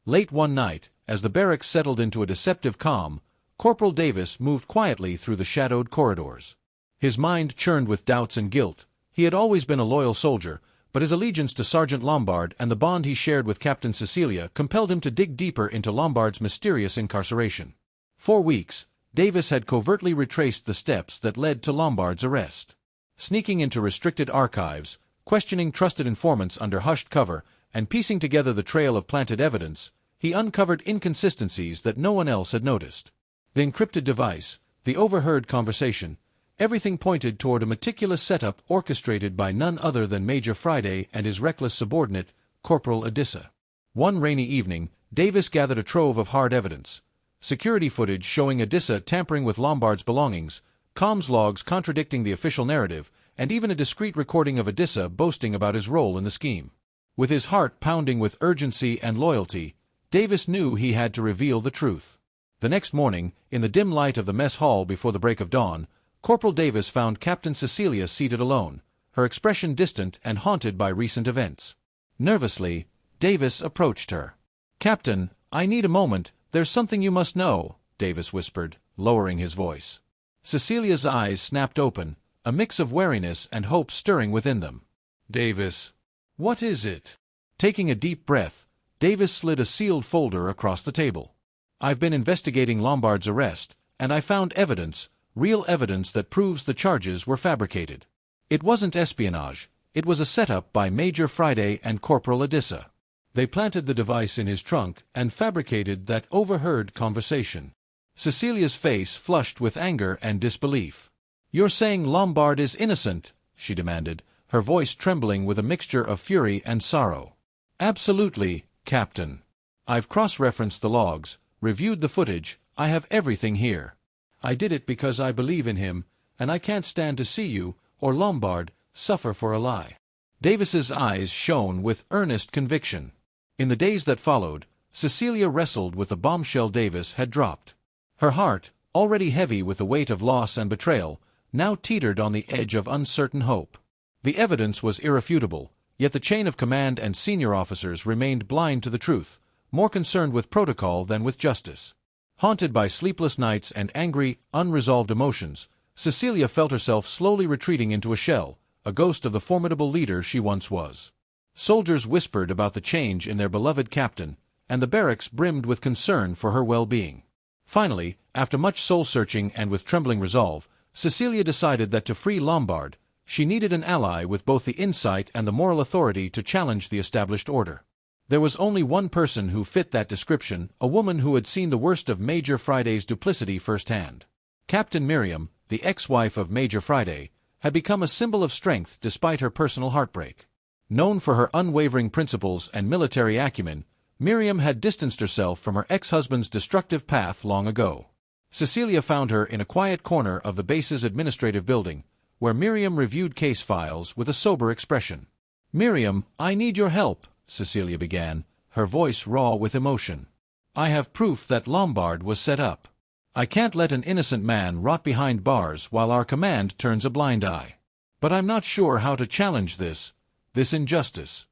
Late one night, as the barracks settled into a deceptive calm, Corporal Davis moved quietly through the shadowed corridors. His mind churned with doubts and guilt. He had always been a loyal soldier, but his allegiance to Sergeant Lombard and the bond he shared with Captain Cecilia compelled him to dig deeper into Lombard's mysterious incarceration. For weeks, Davis had covertly retraced the steps that led to Lombard's arrest. Sneaking into restricted archives, questioning trusted informants under hushed cover, and piecing together the trail of planted evidence, he uncovered inconsistencies that no one else had noticed. The encrypted device, the overheard conversation, everything pointed toward a meticulous setup orchestrated by none other than Major Friday and his reckless subordinate, Corporal Odissa. One rainy evening, Davis gathered a trove of hard evidence. Security footage showing Odissa tampering with Lombard's belongings, comms logs contradicting the official narrative, and even a discreet recording of Odissa boasting about his role in the scheme. With his heart pounding with urgency and loyalty, Davis knew he had to reveal the truth. The next morning, in the dim light of the mess hall before the break of dawn, Corporal Davis found Captain Cecilia seated alone, her expression distant and haunted by recent events. Nervously, Davis approached her. "Captain, I need a moment, there's something you must know," Davis whispered, lowering his voice. Cecilia's eyes snapped open, a mix of wariness and hope stirring within them. "Davis, what is it?" Taking a deep breath, Davis slid a sealed folder across the table. "I've been investigating Lombard's arrest, and I found evidence, real evidence that proves the charges were fabricated. It wasn't espionage, it was a setup by Major Friday and Corporal Odissa. They planted the device in his trunk and fabricated that overheard conversation." Cecilia's face flushed with anger and disbelief. "You're saying Lombard is innocent?" she demanded, her voice trembling with a mixture of fury and sorrow. "Absolutely, Captain. I've cross-referenced the logs, reviewed the footage, I have everything here. I did it because I believe in him, and I can't stand to see you, or Lombard, suffer for a lie." Davis's eyes shone with earnest conviction. In the days that followed, Cecilia wrestled with the bombshell Davis had dropped. Her heart, already heavy with the weight of loss and betrayal, now teetered on the edge of uncertain hope. The evidence was irrefutable, yet the chain of command and senior officers remained blind to the truth, more concerned with protocol than with justice. Haunted by sleepless nights and angry, unresolved emotions, Cecilia felt herself slowly retreating into a shell, a ghost of the formidable leader she once was. Soldiers whispered about the change in their beloved captain, and the barracks brimmed with concern for her well-being. Finally, after much soul-searching and with trembling resolve, Cecilia decided that to free Lombard, she needed an ally with both the insight and the moral authority to challenge the established order. There was only one person who fit that description, a woman who had seen the worst of Major Friday's duplicity firsthand. Captain Miriam, the ex-wife of Major Friday, had become a symbol of strength despite her personal heartbreak. Known for her unwavering principles and military acumen, Miriam had distanced herself from her ex-husband's destructive path long ago. Cecilia found her in a quiet corner of the base's administrative building, where Miriam reviewed case files with a sober expression. "Miriam, I need your help," Cecilia began, her voice raw with emotion. "I have proof that Lombard was set up. I can't let an innocent man rot behind bars while our command turns a blind eye. But I'm not sure how to challenge this injustice."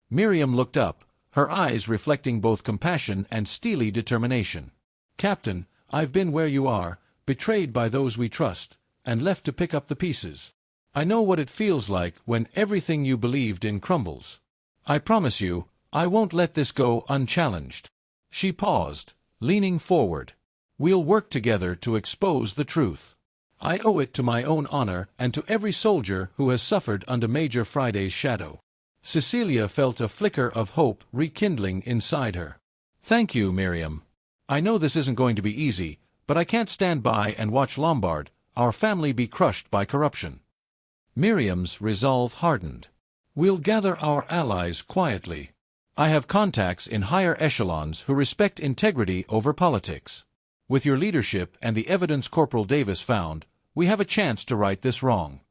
Miriam looked up, her eyes reflecting both compassion and steely determination. "Captain, I've been where you are, betrayed by those we trust, and left to pick up the pieces. I know what it feels like when everything you believed in crumbles. I promise you, I won't let this go unchallenged." She paused, leaning forward. "We'll work together to expose the truth. I owe it to my own honor and to every soldier who has suffered under Major Friday's shadow." Cecilia felt a flicker of hope rekindling inside her. "Thank you, Miriam. I know this isn't going to be easy, but I can't stand by and watch Lombard, our family, be crushed by corruption." Miriam's resolve hardened. "We'll gather our allies quietly. I have contacts in higher echelons who respect integrity over politics. With your leadership and the evidence Corporal Davis found, we have a chance to right this wrong."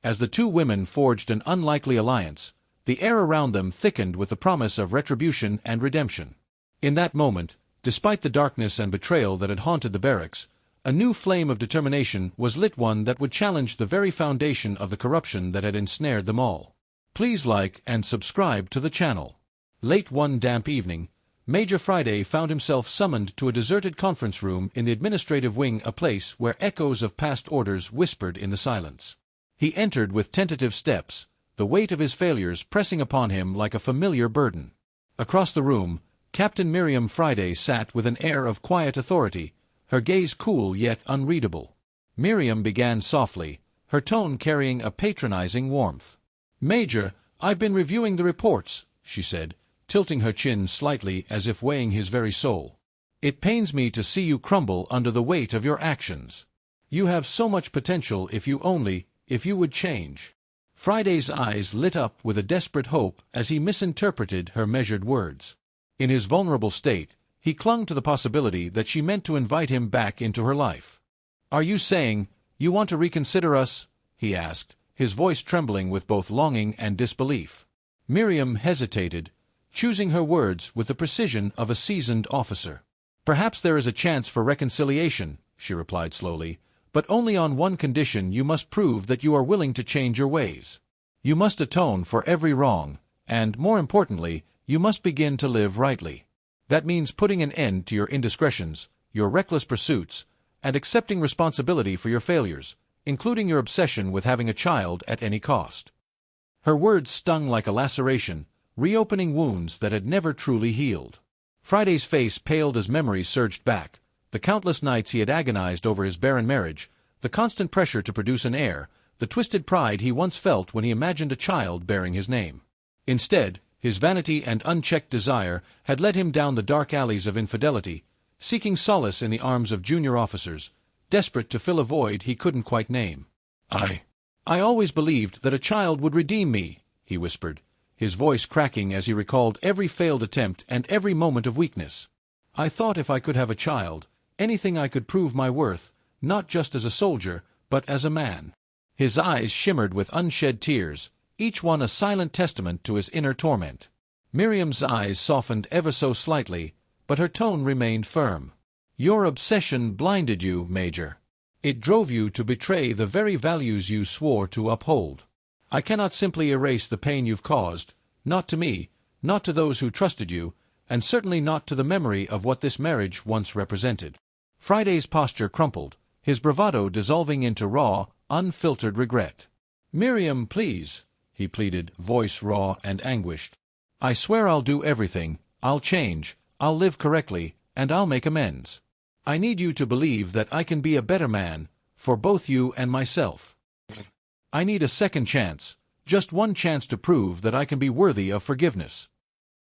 As the two women forged an unlikely alliance, the air around them thickened with the promise of retribution and redemption. In that moment, despite the darkness and betrayal that had haunted the barracks, a new flame of determination was lit, one that would challenge the very foundation of the corruption that had ensnared them all. Please like and subscribe to the channel. Late one damp evening, Major Friday found himself summoned to a deserted conference room in the administrative wing, a place where echoes of past orders whispered in the silence. He entered with tentative steps, the weight of his failures pressing upon him like a familiar burden. Across the room, Captain Miriam Friday sat with an air of quiet authority, her gaze cool yet unreadable. Miriam began softly, her tone carrying a patronizing warmth. "Major, I've been reviewing the reports," she said, tilting her chin slightly as if weighing his very soul. "It pains me to see you crumble under the weight of your actions. You have so much potential if you would change." Friday's eyes lit up with a desperate hope as he misinterpreted her measured words. In his vulnerable state, he clung to the possibility that she meant to invite him back into her life. "Are you saying you want to reconsider us?" he asked, his voice trembling with both longing and disbelief. Miriam hesitated, choosing her words with the precision of a seasoned officer. "Perhaps there is a chance for reconciliation," she replied slowly, "but only on one condition: you must prove that you are willing to change your ways. You must atone for every wrong, and, more importantly, you must begin to live rightly. That means putting an end to your indiscretions, your reckless pursuits, and accepting responsibility for your failures, including your obsession with having a child at any cost." Her words stung like a laceration, reopening wounds that had never truly healed. Friday's face paled as memories surged back, the countless nights he had agonized over his barren marriage, the constant pressure to produce an heir, the twisted pride he once felt when he imagined a child bearing his name. Instead, his vanity and unchecked desire had led him down the dark alleys of infidelity, seeking solace in the arms of junior officers, desperate to fill a void he couldn't quite name. I always believed that a child would redeem me," he whispered, his voice cracking as he recalled every failed attempt and every moment of weakness. "I thought if I could have a child, anything I could prove my worth, not just as a soldier, but as a man." His eyes shimmered with unshed tears, each one a silent testament to his inner torment. Miriam's eyes softened ever so slightly, but her tone remained firm. "Your obsession blinded you, Major. It drove you to betray the very values you swore to uphold. I cannot simply erase the pain you've caused, not to me, not to those who trusted you, and certainly not to the memory of what this marriage once represented." Friday's posture crumpled, his bravado dissolving into raw, unfiltered regret. "Miriam, please," he pleaded, voice raw and anguished. "I swear I'll do everything, I'll change, I'll live correctly, and I'll make amends. I need you to believe that I can be a better man, for both you and myself. I need a second chance, just one chance to prove that I can be worthy of forgiveness."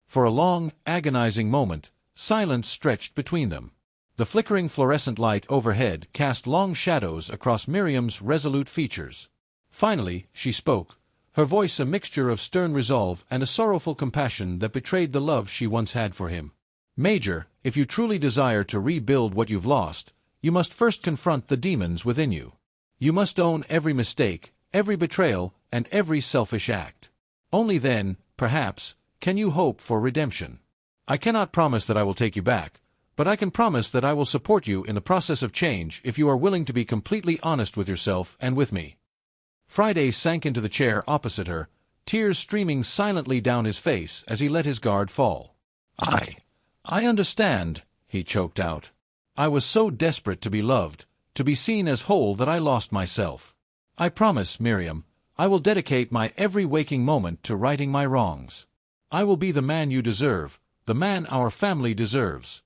For a long, agonizing moment, silence stretched between them. The flickering fluorescent light overhead cast long shadows across Miriam's resolute features. Finally, she spoke, her voice a mixture of stern resolve and a sorrowful compassion that betrayed the love she once had for him. "Major, if you truly desire to rebuild what you've lost, you must first confront the demons within you. You must own every mistake, every betrayal, and every selfish act. Only then, perhaps, can you hope for redemption. I cannot promise that I will take you back, but I can promise that I will support you in the process of change if you are willing to be completely honest with yourself and with me." Friday sank into the chair opposite her, tears streaming silently down his face as he let his guard fall. I understand," he choked out. "I was so desperate to be loved, to be seen as whole, that I lost myself. I promise, Miriam, I will dedicate my every waking moment to righting my wrongs. I will be the man you deserve, the man our family deserves."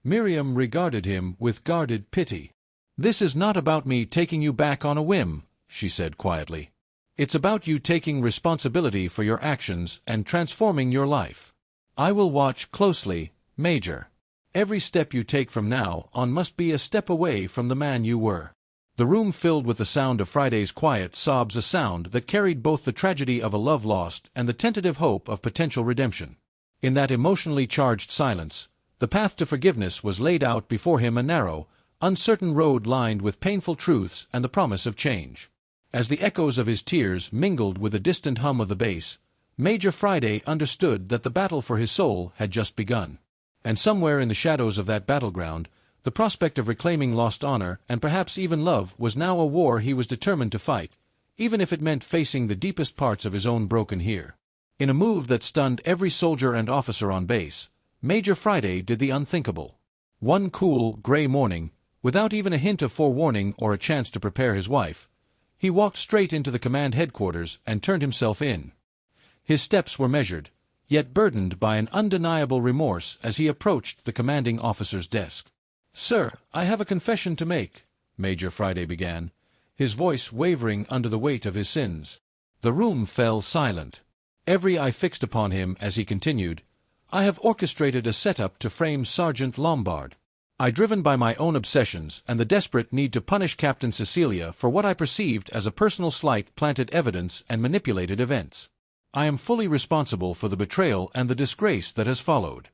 Miriam regarded him with guarded pity. "This is not about me taking you back on a whim," she said quietly. "It's about you taking responsibility for your actions and transforming your life. I will watch closely, Major. Every step you take from now on must be a step away from the man you were." The room filled with the sound of Friday's quiet sobs, a sound that carried both the tragedy of a love lost and the tentative hope of potential redemption. In that emotionally charged silence, the path to forgiveness was laid out before him, a narrow, uncertain road lined with painful truths and the promise of change. As the echoes of his tears mingled with the distant hum of the bass, Major Friday understood that the battle for his soul had just begun. And somewhere in the shadows of that battleground, the prospect of reclaiming lost honor and perhaps even love was now a war he was determined to fight, even if it meant facing the deepest parts of his own broken here. In a move that stunned every soldier and officer on base, Major Friday did the unthinkable. One cool, gray morning, without even a hint of forewarning or a chance to prepare his wife, he walked straight into the command headquarters and turned himself in. His steps were measured, yet burdened by an undeniable remorse as he approached the commanding officer's desk. "Sir, I have a confession to make," Major Friday began, his voice wavering under the weight of his sins. The room fell silent. Every eye fixed upon him as he continued, "I have orchestrated a setup to frame Sergeant Lombard. Driven by my own obsessions and the desperate need to punish Captain Cecilia for what I perceived as a personal slight, planted evidence and manipulated events. I am fully responsible for the betrayal and the disgrace that has followed."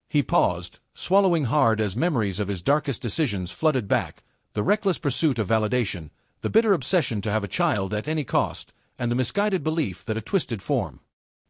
He paused, swallowing hard as memories of his darkest decisions flooded back, the reckless pursuit of validation, the bitter obsession to have a child at any cost, and the misguided belief that a twisted form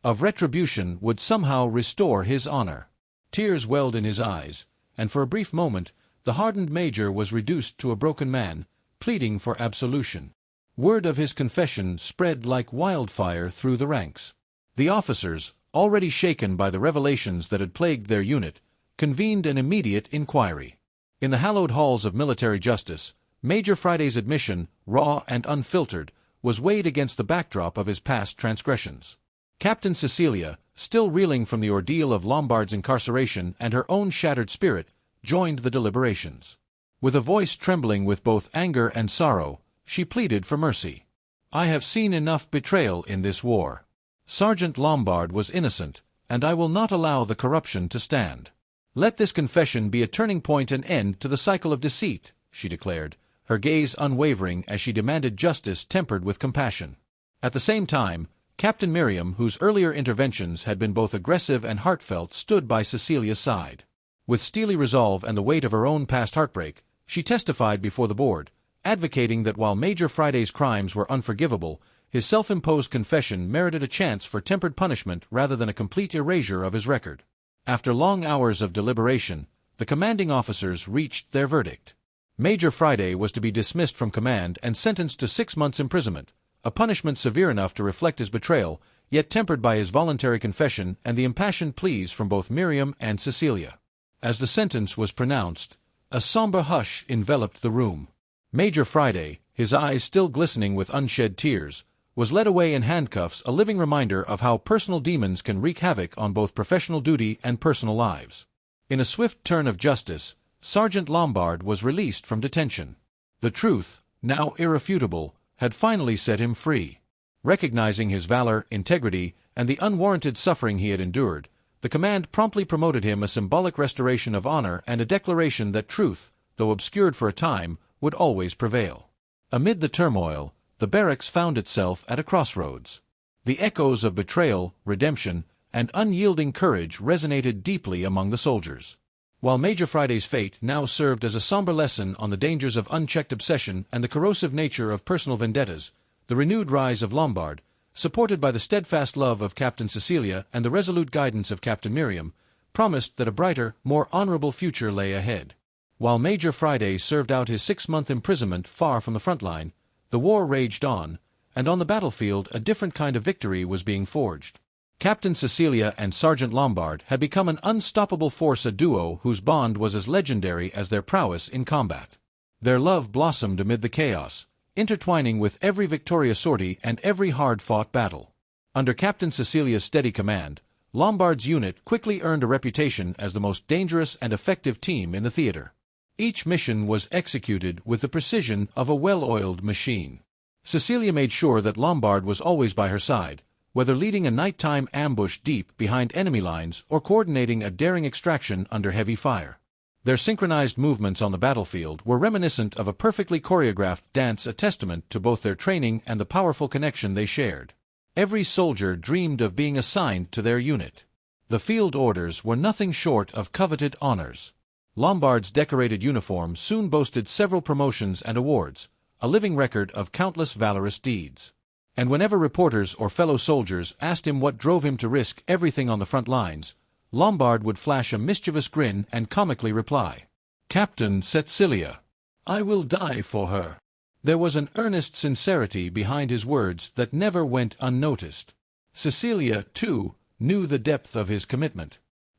of retribution would somehow restore his honor. Tears welled in his eyes, and for a brief moment the hardened major was reduced to a broken man, pleading for absolution. Word of his confession spread like wildfire through the ranks. The officers, already shaken by the revelations that had plagued their unit, convened an immediate inquiry. In the hallowed halls of military justice, Major Friday's admission, raw and unfiltered, was weighed against the backdrop of his past transgressions. Captain Cecilia, still reeling from the ordeal of Lombard's incarceration and her own shattered spirit, joined the deliberations. With a voice trembling with both anger and sorrow, she pleaded for mercy. "I have seen enough betrayal in this war. Sergeant Lombard was innocent, and I will not allow the corruption to stand. Let this confession be a turning point and end to the cycle of deceit," she declared, her gaze unwavering as she demanded justice tempered with compassion. At the same time, Captain Miriam, whose earlier interventions had been both aggressive and heartfelt, stood by Cecilia's side. With steely resolve and the weight of her own past heartbreak, she testified before the board, advocating that while Major Friday's crimes were unforgivable, his self-imposed confession merited a chance for tempered punishment rather than a complete erasure of his record. After long hours of deliberation, the commanding officers reached their verdict. Major Friday was to be dismissed from command and sentenced to 6 months' imprisonment, a punishment severe enough to reflect his betrayal, yet tempered by his voluntary confession and the impassioned pleas from both Miriam and Cecilia. As the sentence was pronounced, a somber hush enveloped the room. Major Friday, his eyes still glistening with unshed tears, was led away in handcuffs, a living reminder of how personal demons can wreak havoc on both professional duty and personal lives. In a swift turn of justice, Sergeant Lombard was released from detention. The truth, now irrefutable, had finally set him free. Recognizing his valor, integrity, and the unwarranted suffering he had endured, the command promptly promoted him a symbolic restoration of honor and a declaration that truth, though obscured for a time, would always prevail. Amid the turmoil, the barracks found itself at a crossroads. The echoes of betrayal, redemption, and unyielding courage resonated deeply among the soldiers. While Major Friday's fate now served as a somber lesson on the dangers of unchecked obsession and the corrosive nature of personal vendettas, the renewed rise of Lombard, supported by the steadfast love of Captain Cecilia and the resolute guidance of Captain Miriam, promised that a brighter, more honorable future lay ahead. While Major Friday served out his 6-month imprisonment far from the front line, the war raged on, and on the battlefield a different kind of victory was being forged. Captain Cecilia and Sergeant Lombard had become an unstoppable force, a duo whose bond was as legendary as their prowess in combat. Their love blossomed amid the chaos, intertwining with every victorious sortie and every hard-fought battle. Under Captain Cecilia's steady command, Lombard's unit quickly earned a reputation as the most dangerous and effective team in the theater. Each mission was executed with the precision of a well-oiled machine. Cecilia made sure that Lombard was always by her side, whether leading a nighttime ambush deep behind enemy lines or coordinating a daring extraction under heavy fire. Their synchronized movements on the battlefield were reminiscent of a perfectly choreographed dance, a testament to both their training and the powerful connection they shared. Every soldier dreamed of being assigned to their unit. The field orders were nothing short of coveted honors. Lombard's decorated uniform soon boasted several promotions and awards, a living record of countless valorous deeds. And whenever reporters or fellow soldiers asked him what drove him to risk everything on the front lines, Lombard would flash a mischievous grin and comically reply, "Captain Cecilia, I will die for her." There was an earnest sincerity behind his words that never went unnoticed. Cecilia, too, knew the depth of his commitment.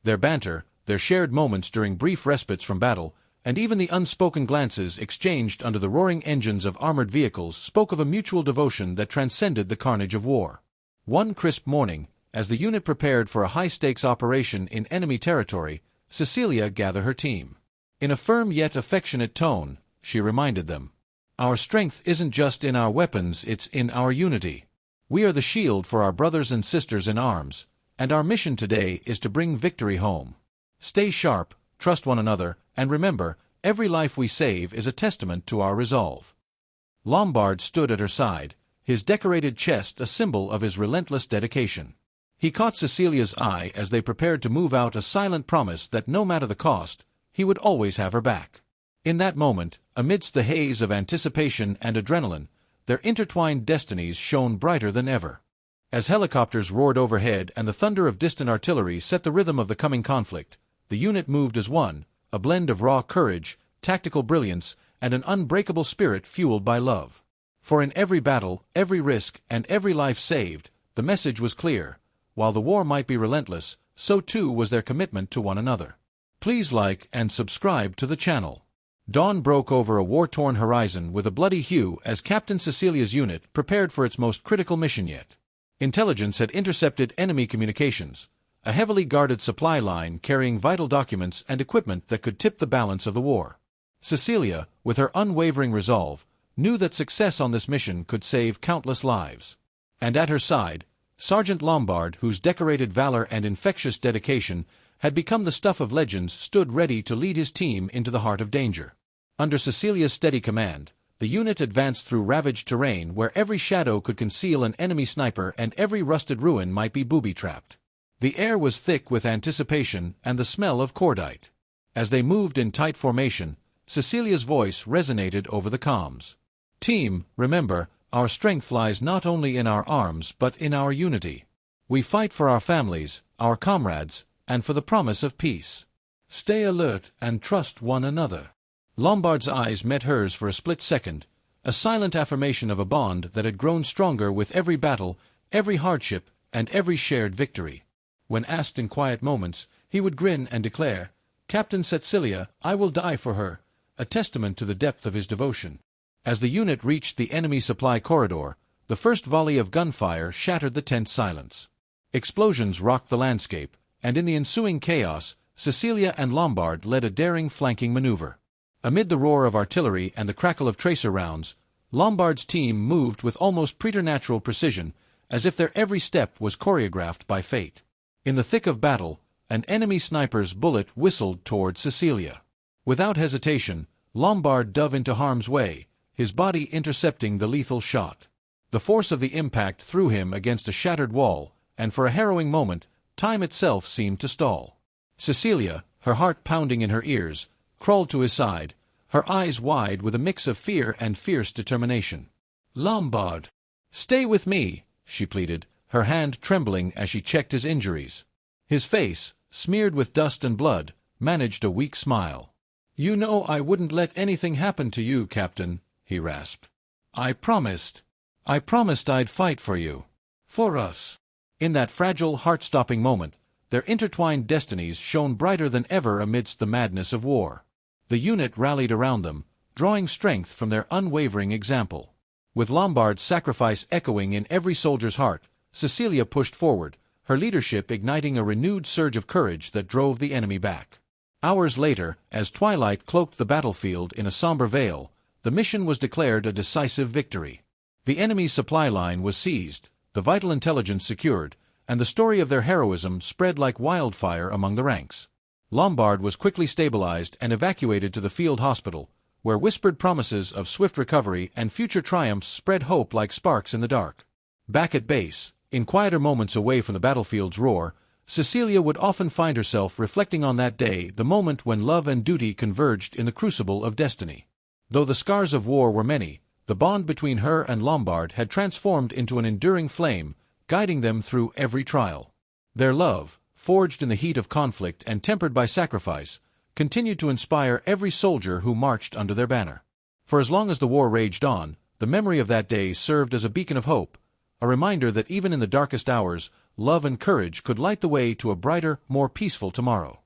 Their banter, their shared moments during brief respites from battle, and even the unspoken glances exchanged under the roaring engines of armored vehicles spoke of a mutual devotion that transcended the carnage of war. One crisp morning, as the unit prepared for a high-stakes operation in enemy territory, Cecilia gathered her team. In a firm yet affectionate tone, she reminded them, "Our strength isn't just in our weapons, it's in our unity. We are the shield for our brothers and sisters in arms, and our mission today is to bring victory home. Stay sharp, trust one another, and remember, every life we save is a testament to our resolve." Lombard stood at her side, his decorated chest a symbol of his relentless dedication. He caught Cecilia's eye as they prepared to move out, a silent promise that no matter the cost, he would always have her back. In that moment, amidst the haze of anticipation and adrenaline, their intertwined destinies shone brighter than ever. As helicopters roared overhead and the thunder of distant artillery set the rhythm of the coming conflict, the unit moved as one, a blend of raw courage, tactical brilliance, and an unbreakable spirit fueled by love. For in every battle, every risk, and every life saved, the message was clear: while the war might be relentless, so too was their commitment to one another. Please like and subscribe to the channel. Dawn broke over a war-torn horizon with a bloody hue as Captain Cecilia's unit prepared for its most critical mission yet. Intelligence had intercepted enemy communications, a heavily guarded supply line carrying vital documents and equipment that could tip the balance of the war. Cecilia, with her unwavering resolve, knew that success on this mission could save countless lives. And at her side, Sergeant Lombard, whose decorated valor and infectious dedication had become the stuff of legends, stood ready to lead his team into the heart of danger. Under Cecilia's steady command, the unit advanced through ravaged terrain where every shadow could conceal an enemy sniper and every rusted ruin might be booby-trapped. The air was thick with anticipation and the smell of cordite. As they moved in tight formation, Cecilia's voice resonated over the comms. "Team, remember, our strength lies not only in our arms but in our unity. We fight for our families, our comrades, and for the promise of peace. Stay alert and trust one another." Lombard's eyes met hers for a split second, a silent affirmation of a bond that had grown stronger with every battle, every hardship, and every shared victory. When asked in quiet moments, he would grin and declare, "Captain Cecilia, I will die for her," a testament to the depth of his devotion. As the unit reached the enemy supply corridor, the first volley of gunfire shattered the tense silence. Explosions rocked the landscape, and in the ensuing chaos, Cecilia and Lombard led a daring flanking maneuver. Amid the roar of artillery and the crackle of tracer rounds, Lombard's team moved with almost preternatural precision, as if their every step was choreographed by fate. In the thick of battle, an enemy sniper's bullet whistled toward Cecilia. Without hesitation, Lombard dove into harm's way, his body intercepting the lethal shot. The force of the impact threw him against a shattered wall, and for a harrowing moment, time itself seemed to stall. Cecilia, her heart pounding in her ears, crawled to his side, her eyes wide with a mix of fear and fierce determination. "Lombard, stay with me," she pleaded, her hand trembling as she checked his injuries. His face, smeared with dust and blood, managed a weak smile. "You know I wouldn't let anything happen to you, Captain," he rasped. I promised I'd fight for you. For us." In that fragile, heart-stopping moment, their intertwined destinies shone brighter than ever amidst the madness of war. The unit rallied around them, drawing strength from their unwavering example. With Lombard's sacrifice echoing in every soldier's heart, Cecilia pushed forward, her leadership igniting a renewed surge of courage that drove the enemy back. Hours later, as twilight cloaked the battlefield in a somber veil, the mission was declared a decisive victory. The enemy's supply line was seized, the vital intelligence secured, and the story of their heroism spread like wildfire among the ranks. Lombard was quickly stabilized and evacuated to the field hospital, where whispered promises of swift recovery and future triumphs spread hope like sparks in the dark. Back at base, in quieter moments away from the battlefield's roar, Cecilia would often find herself reflecting on that day, the moment when love and duty converged in the crucible of destiny. Though the scars of war were many, the bond between her and Lombard had transformed into an enduring flame, guiding them through every trial. Their love, forged in the heat of conflict and tempered by sacrifice, continued to inspire every soldier who marched under their banner. For as long as the war raged on, the memory of that day served as a beacon of hope, a reminder that even in the darkest hours, love and courage could light the way to a brighter, more peaceful tomorrow.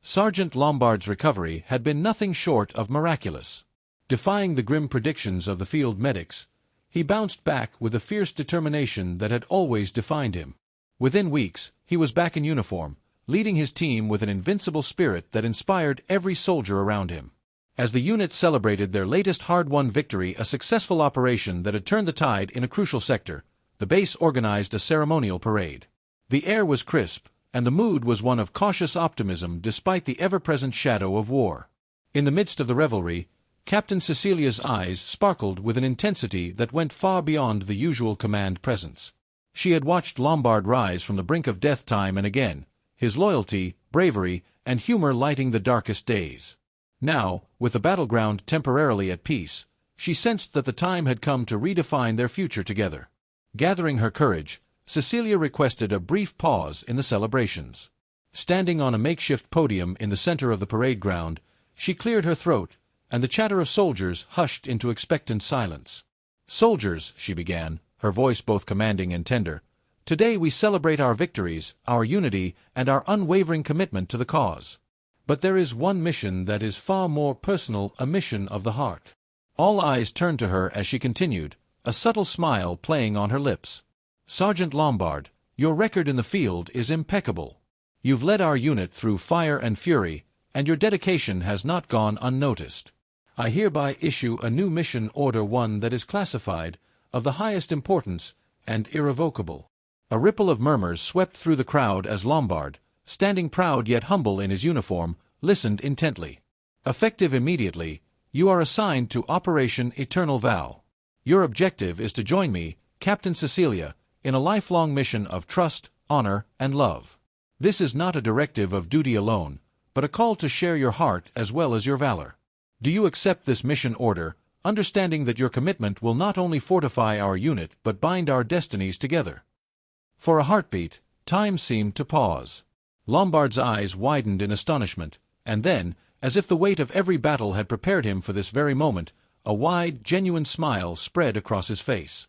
Sergeant Lombard's recovery had been nothing short of miraculous. Defying the grim predictions of the field medics, he bounced back with the fierce determination that had always defined him. Within weeks, he was back in uniform, leading his team with an invincible spirit that inspired every soldier around him. As the unit celebrated their latest hard-won victory, a successful operation that had turned the tide in a crucial sector, the base organized a ceremonial parade. The air was crisp, and the mood was one of cautious optimism despite the ever-present shadow of war. In the midst of the revelry, Captain Cecilia's eyes sparkled with an intensity that went far beyond the usual command presence. She had watched Lombard rise from the brink of death time and again, his loyalty, bravery, and humor lighting the darkest days. Now, with the battleground temporarily at peace, she sensed that the time had come to redefine their future together. Gathering her courage, Cecilia requested a brief pause in the celebrations. Standing on a makeshift podium in the center of the parade ground, she cleared her throat, and the chatter of soldiers hushed into expectant silence. "Soldiers," she began, her voice both commanding and tender, "today we celebrate our victories, our unity, and our unwavering commitment to the cause. But there is one mission that is far more personal, a mission of the heart." All eyes turned to her as she continued, a subtle smile playing on her lips. "Sergeant Lombard, your record in the field is impeccable. You've led our unit through fire and fury, and your dedication has not gone unnoticed. I hereby issue a new mission order, one that is classified, of the highest importance, and irrevocable." A ripple of murmurs swept through the crowd as Lombard, standing proud yet humble in his uniform, listened intently. "Effective immediately, you are assigned to Operation Eternal Vow. Your objective is to join me, Captain Cecilia, in a lifelong mission of trust, honor, and love. This is not a directive of duty alone, but a call to share your heart as well as your valor. Do you accept this mission order, understanding that your commitment will not only fortify our unit but bind our destinies together?" For a heartbeat, time seemed to pause. Lombard's eyes widened in astonishment, and then, as if the weight of every battle had prepared him for this very moment, a wide, genuine smile spread across his face.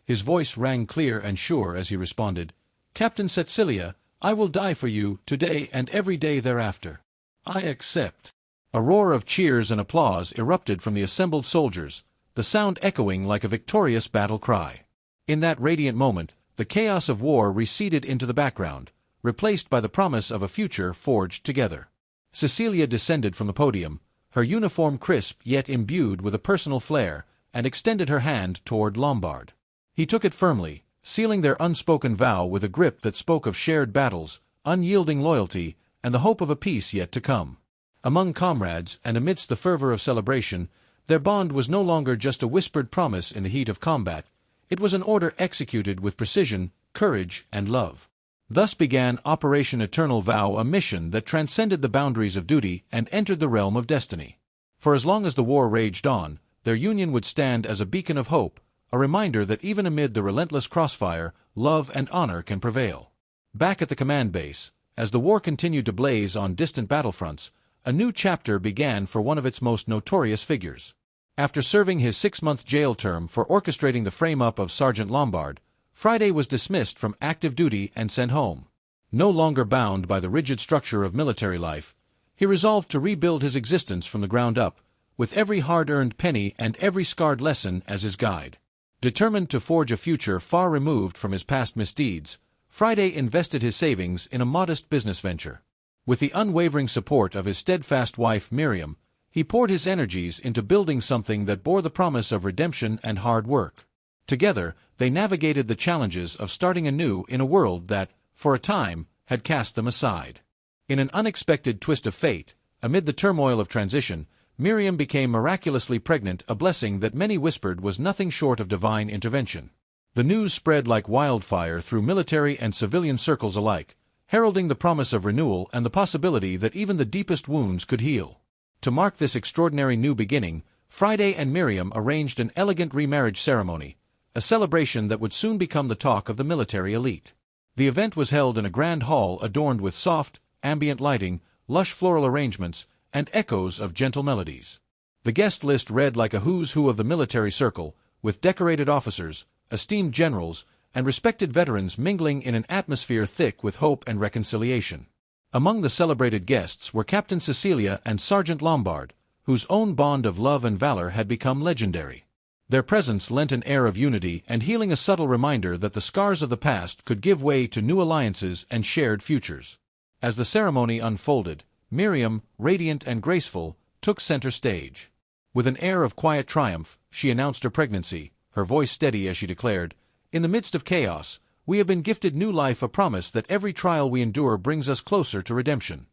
His voice rang clear and sure as he responded, "Captain Cecilia, I will die for you, today and every day thereafter. I accept." A roar of cheers and applause erupted from the assembled soldiers, the sound echoing like a victorious battle cry. In that radiant moment, the chaos of war receded into the background, replaced by the promise of a future forged together. Cecilia descended from the podium, her uniform crisp yet imbued with a personal flair, and extended her hand toward Lombard. He took it firmly, sealing their unspoken vow with a grip that spoke of shared battles, unyielding loyalty, and the hope of a peace yet to come. Among comrades, and amidst the fervor of celebration, their bond was no longer just a whispered promise in the heat of combat. It was an order executed with precision, courage, and love. Thus began Operation Eternal Vow, a mission that transcended the boundaries of duty and entered the realm of destiny. For as long as the war raged on, their union would stand as a beacon of hope, a reminder that even amid the relentless crossfire, love and honor can prevail. Back at the command base, as the war continued to blaze on distant battlefronts, a new chapter began for one of its most notorious figures. After serving his 6-month jail term for orchestrating the frame-up of Sergeant Lombard, Friday was dismissed from active duty and sent home. No longer bound by the rigid structure of military life, he resolved to rebuild his existence from the ground up, with every hard-earned penny and every scarred lesson as his guide. Determined to forge a future far removed from his past misdeeds, Friday invested his savings in a modest business venture. With the unwavering support of his steadfast wife Miriam, he poured his energies into building something that bore the promise of redemption and hard work. Together, they navigated the challenges of starting anew in a world that, for a time, had cast them aside. In an unexpected twist of fate, amid the turmoil of transition, Miriam became miraculously pregnant, a blessing that many whispered was nothing short of divine intervention. The news spread like wildfire through military and civilian circles alike, heralding the promise of renewal and the possibility that even the deepest wounds could heal. To mark this extraordinary new beginning, Friday and Miriam arranged an elegant remarriage ceremony, a celebration that would soon become the talk of the military elite. The event was held in a grand hall adorned with soft, ambient lighting, lush floral arrangements, and echoes of gentle melodies. The guest list read like a who's who of the military circle, with decorated officers, esteemed generals, and respected veterans mingling in an atmosphere thick with hope and reconciliation. Among the celebrated guests were Captain Cecilia and Sergeant Lombard, whose own bond of love and valor had become legendary. Their presence lent an air of unity and healing, a subtle reminder that the scars of the past could give way to new alliances and shared futures. As the ceremony unfolded, Miriam, radiant and graceful, took center stage. With an air of quiet triumph, she announced her pregnancy, her voice steady as she declared, "In the midst of chaos, we have been gifted new life, a promise that every trial we endure brings us closer to redemption."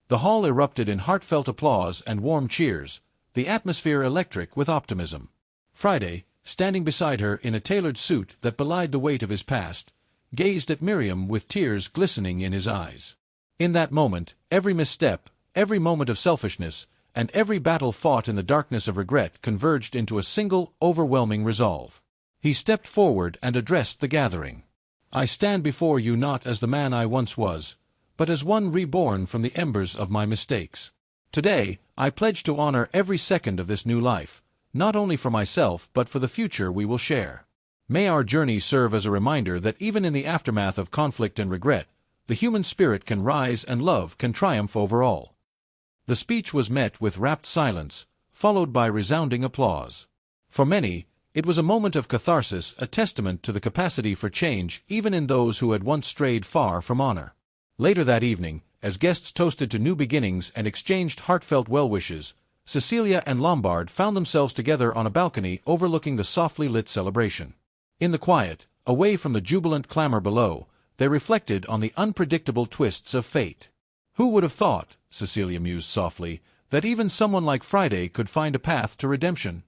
The hall erupted in heartfelt applause and warm cheers, the atmosphere electric with optimism. Friday, standing beside her in a tailored suit that belied the weight of his past, gazed at Miriam with tears glistening in his eyes. In that moment, every misstep, every moment of selfishness, and every battle fought in the darkness of regret converged into a single, overwhelming resolve. He stepped forward and addressed the gathering. "I stand before you not as the man I once was, but as one reborn from the embers of my mistakes. Today, I pledge to honor every second of this new life, not only for myself but for the future we will share. May our journey serve as a reminder that even in the aftermath of conflict and regret, the human spirit can rise and love can triumph over all." The speech was met with rapt silence, followed by resounding applause. For many, it was a moment of catharsis, a testament to the capacity for change even in those who had once strayed far from honor. Later that evening, as guests toasted to new beginnings and exchanged heartfelt well-wishes, Cecilia and Lombard found themselves together on a balcony overlooking the softly lit celebration. In the quiet, away from the jubilant clamor below, they reflected on the unpredictable twists of fate. "Who would have thought," Cecilia mused softly, "that even someone like Friday could find a path to redemption?"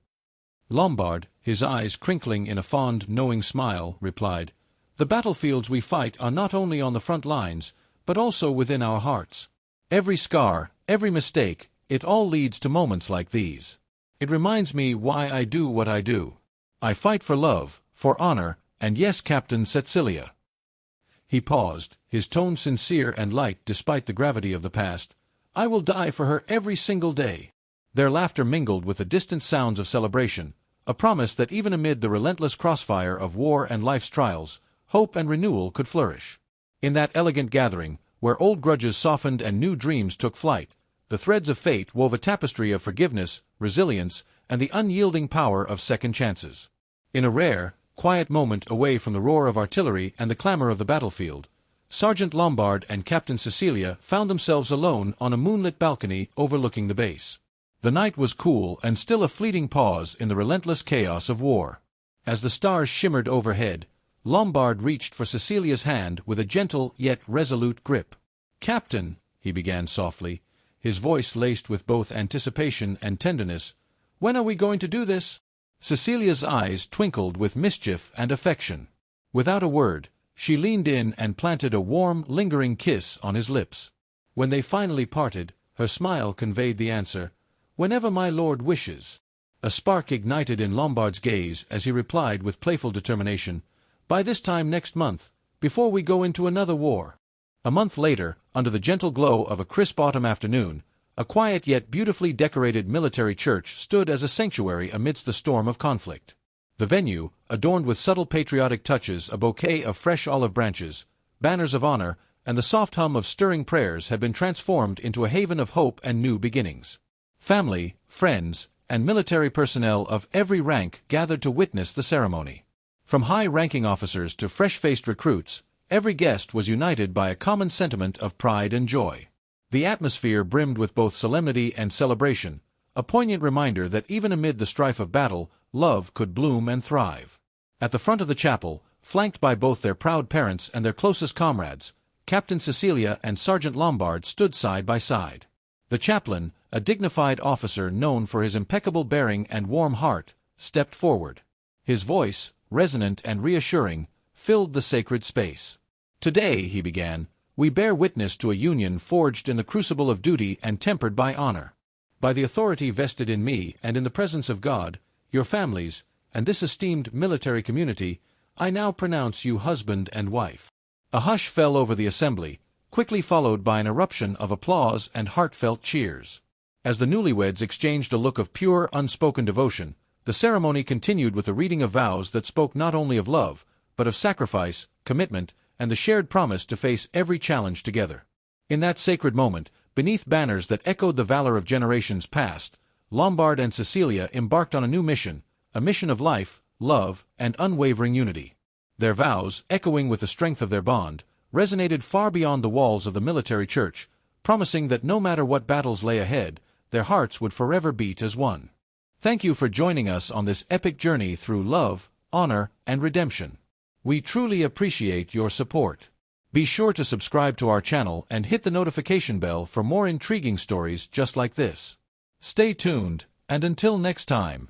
Lombard, his eyes crinkling in a fond, knowing smile, replied, "The battlefields we fight are not only on the front lines, but also within our hearts. Every scar, every mistake, it all leads to moments like these. It reminds me why I do what I do. I fight for love, for honor, and yes, Captain Cecilia." He paused, his tone sincere and light despite the gravity of the past. "I will die for her every single day." Their laughter mingled with the distant sounds of celebration, a promise that even amid the relentless crossfire of war and life's trials, hope and renewal could flourish. In that elegant gathering, where old grudges softened and new dreams took flight, the threads of fate wove a tapestry of forgiveness, resilience, and the unyielding power of second chances. In a rare, quiet moment away from the roar of artillery and the clamor of the battlefield, Sergeant Lombard and Captain Cecilia found themselves alone on a moonlit balcony overlooking the base. The night was cool and still, a fleeting pause in the relentless chaos of war. As the stars shimmered overhead, Lombard reached for Cecilia's hand with a gentle yet resolute grip. "Captain," he began softly, his voice laced with both anticipation and tenderness, "when are we going to do this?" Cecilia's eyes twinkled with mischief and affection. Without a word, she leaned in and planted a warm, lingering kiss on his lips. When they finally parted, her smile conveyed the answer, "Whenever my lord wishes." A spark ignited in Lombard's gaze as he replied with playful determination, "By this time next month, before we go into another war." A month later, under the gentle glow of a crisp autumn afternoon, a quiet yet beautifully decorated military church stood as a sanctuary amidst the storm of conflict. The venue, adorned with subtle patriotic touches, a bouquet of fresh olive branches, banners of honor, and the soft hum of stirring prayers, had been transformed into a haven of hope and new beginnings. Family, friends, and military personnel of every rank gathered to witness the ceremony. From high-ranking officers to fresh-faced recruits, every guest was united by a common sentiment of pride and joy. The atmosphere brimmed with both solemnity and celebration, a poignant reminder that even amid the strife of battle, love could bloom and thrive. At the front of the chapel, flanked by both their proud parents and their closest comrades, Captain Cecilia and Sergeant Lombard stood side by side. The chaplain, a dignified officer known for his impeccable bearing and warm heart, stepped forward. His voice, resonant and reassuring, filled the sacred space. "Today," he began, "we bear witness to a union forged in the crucible of duty and tempered by honor. By the authority vested in me and in the presence of God, your families, and this esteemed military community, I now pronounce you husband and wife." A hush fell over the assembly, quickly followed by an eruption of applause and heartfelt cheers. As the newlyweds exchanged a look of pure, unspoken devotion, the ceremony continued with the reading of vows that spoke not only of love, but of sacrifice, commitment, and the shared promise to face every challenge together. In that sacred moment, beneath banners that echoed the valor of generations past, Lombard and Cecilia embarked on a new mission, a mission of life, love, and unwavering unity. Their vows, echoing with the strength of their bond, resonated far beyond the walls of the military church, promising that no matter what battles lay ahead, their hearts would forever beat as one. Thank you for joining us on this epic journey through love, honor, and redemption. We truly appreciate your support. Be sure to subscribe to our channel and hit the notification bell for more intriguing stories just like this. Stay tuned, and until next time.